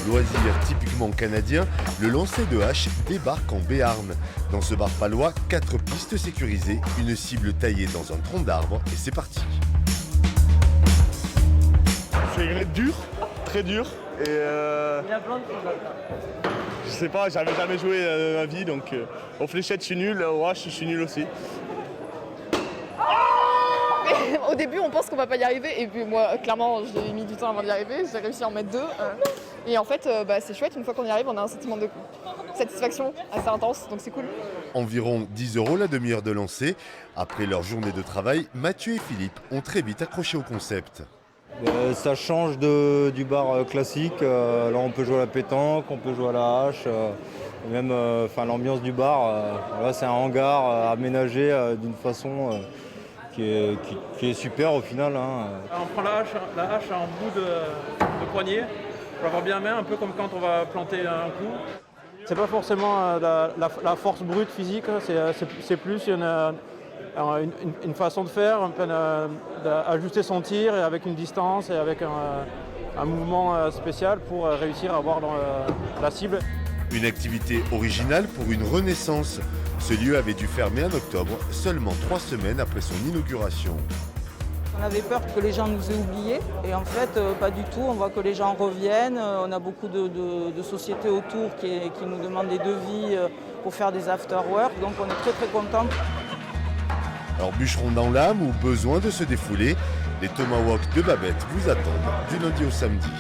Loisir typiquement canadien, le lancer de hache débarque en Béarn. Dans ce bar palois, 4 pistes sécurisées, une cible taillée dans un tronc d'arbre et c'est parti. C'est dur, très dur. Et Il y a plein de choses là. je sais pas, j'avais jamais joué dans ma vie, donc aux fléchettes je suis nul, au hache je suis nul aussi. Au début, on pense qu'on va pas y arriver, et puis moi, clairement, j'ai mis du temps avant d'y arriver. J'ai réussi à en mettre 2. Et en fait, c'est chouette. Une fois qu'on y arrive, on a un sentiment de satisfaction assez intense, donc c'est cool. Environ 10 € la demi-heure de lancer. Après leur journée de travail, Mathieu et Philippe ont très vite accroché au concept. Ça change du bar classique. Là, on peut jouer à la pétanque, on peut jouer à la hache. Et même l'ambiance du bar, là, c'est un hangar aménagé d'une façon qui est super au final. On prend la hache en bout de poignet pour avoir bien main, un peu comme quand on va planter un clou. C'est pas forcément la force brute physique, c'est plus une façon de faire, d'ajuster son tir et avec une distance et avec un mouvement spécial pour réussir à avoir la cible. Une activité originale pour une renaissance. Ce lieu avait dû fermer en octobre, seulement 3 semaines après son inauguration. On avait peur que les gens nous aient oubliés et en fait pas du tout, on voit que les gens reviennent, on a beaucoup de sociétés autour qui nous demandent des devis pour faire des after-work, donc on est très très contents. Alors bûcheron dans l'âme ou besoin de se défouler, les Tomahawks de Babette vous attendent du lundi au samedi.